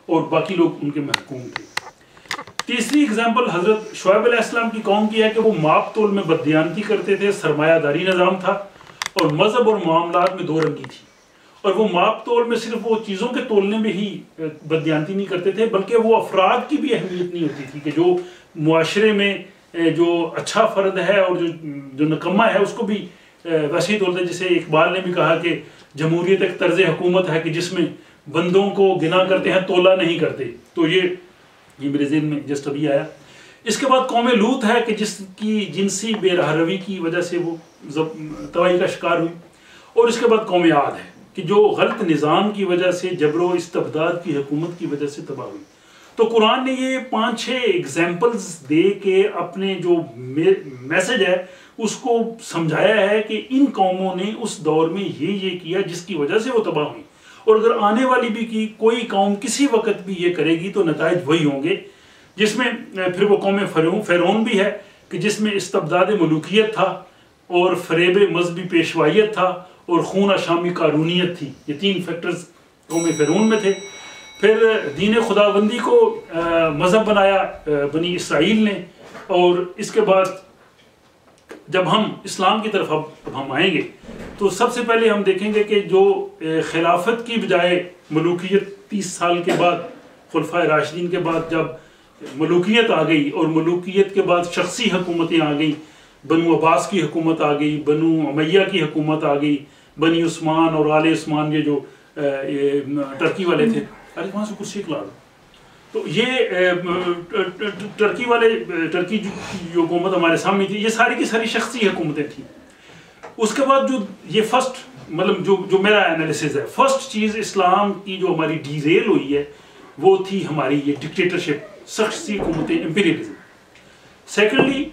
اور باقی لوگ ان کے محکوم تھے۔ تیسری اگزامپل حضرت شعیب علیہ السلام کی قوم کی ہے کہ وہ ماپ تول میں بددیانتی کرتے تھے، سرمایہ داری نظام تھا اور مذہب اور معاملات میں دو رنگی تھی، اور وہ ماپ تول میں صرف وہ چیزوں کے تولنے میں ہی بددیانتی نہیں کرتے تھے بلکہ وہ افراد کی بھی اہمیت نہیں ہوتی تھی کہ جو معاشرے میں جو اچھا فرد ہے اور جو نکمہ ہے اس کو بھی ویسے ہی تولتے۔ جسے اقبال نے بھی کہا کہ جمہوریت ایک طرز حکومت ہے کہ جس میں بندوں کو گنا کرتے ہیں تولا نہیں کرتے۔ تو یہ میرے ذہن میں جسٹ ابھی آیا۔ اس کے بعد قوم لوط ہے کہ جس کی جنسی بے راہ روی کی وجہ سے وہ تباہی کا شکار ہوئی، اور اس کے بعد قوم عاد ہے کہ جو غلط نظام کی وجہ سے جبر و استبداد کی حکومت کی وجہ سے تباہ ہوئی۔ تو قرآن نے یہ 5-6 ایگزامپلز دے کے اپنے جو میسج ہے اس کو سمجھایا ہے کہ ان قوموں نے اس دور میں یہ کیا جس کی وجہ سے وہ تباہ ہوئی، اور اگر آنے والی بھی کی کوئی قوم کسی وقت بھی یہ کرے گی تو نتائج وہی ہوں گے، جس میں پھر وہ قوم فرعون بھی ہے کہ جس میں استبداد ملوکیت تھا اور فریب مذہبی پیشوائیت تھا اور خون شامی قارونیت تھی۔ یہ 3 فیکٹرز قوم فرعون میں تھے۔ پھر دین خداوندی کو مذہب بنایا بنی اسرائیل نے، اور اس کے بعد جب ہم اسلام کی طرف اب ہم آئیں گے تو سب سے پہلے ہم دیکھیں گے کہ جو خلافت کی بجائے ملوکیت 30 سال کے بعد خلفائے راشدین کے بعد جب ملوکیت آ گئی، اور ملوکیت کے بعد شخصی حکومتیں آ گئیں، بنو عباس کی حکومت آ گئی، بنو امیہ کی حکومت آ گئی، بنی عثمان اور آل عثمان، یہ جو ٹرکی والے تھے، ارے وہاں سے کچھ سیکھ لا دو، تو یہ ٹرکی جو حکومت ہمارے سامنے تھی، یہ ساری کی ساری شخصی حکومتیں تھیں۔ اس کے بعد جو یہ فرسٹ مطلب جو میرا انالیسز ہے، فرسٹ چیز اسلام کی جو ہماری ڈیریل ہوئی ہے وہ تھی ہماری یہ ڈکٹیٹرشپ، شخصی حکومتیں، امپیریلزم۔ سیکنڈلی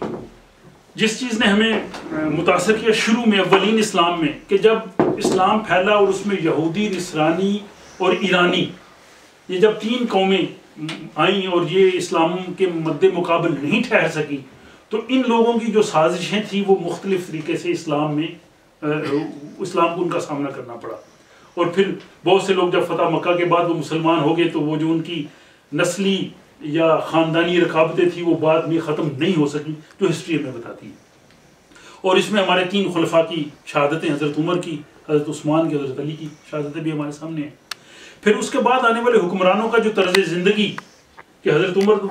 جس چیز نے ہمیں متاثر کیا شروع میں اولین اسلام میں، کہ جب اسلام پھیلا اور اس میں یہودی، نصرانی اور ایرانی، یہ جب 3 قومیں آئیں اور یہ اسلام کے مد مقابل نہیں ٹھہر سکی، تو ان لوگوں کی جو سازشیں تھیں وہ مختلف طریقے سے اسلام کو ان کا سامنا کرنا پڑا، اور پھر بہت سے لوگ جب فتح مکہ کے بعد وہ مسلمان ہو گئے تو وہ جو ان کی نسلی یا خاندانی رکاوٹیں تھیں وہ بعد میں ختم نہیں ہو سکی، جو ہسٹری ہمیں بتاتی ہے۔ اور اس میں ہمارے 3 خلفاء کی شہادتیں، حضرت عمر کی، حضرت عثمان کی، حضرت علی کی شہادتیں بھی ہمارے سامنے ہیں۔ پھر اس کے بعد آنے والے حکمرانوں کا جو طرز زندگی، کہ حضرت عمر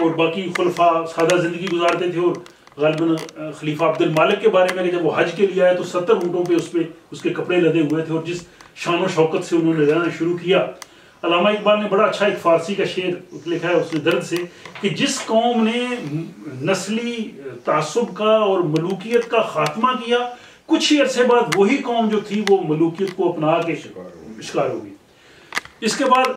اور باقی خلفاء سادہ زندگی گزارتے تھے، اور غالباً خلیفہ عبد المالک کے بارے میں کہ جب وہ حج کے لیے آیا تو 70 اونٹوں پہ اس کے کپڑے لدے ہوئے تھے، اور جس شان و شوکت سے انہوں نے رہنا شروع کیا۔ علامہ اقبال نے بڑا اچھا ایک فارسی کا شعر لکھا ہے اس نے درد سے، کہ جس قوم نے نسلی تعصب کا اور ملوکیت کا خاتمہ کیا، کچھ ہی عرصے بعد وہی قوم جو تھی وہ ملوکیت کو اپنا کے شکار ہوگی۔ اس کے بعد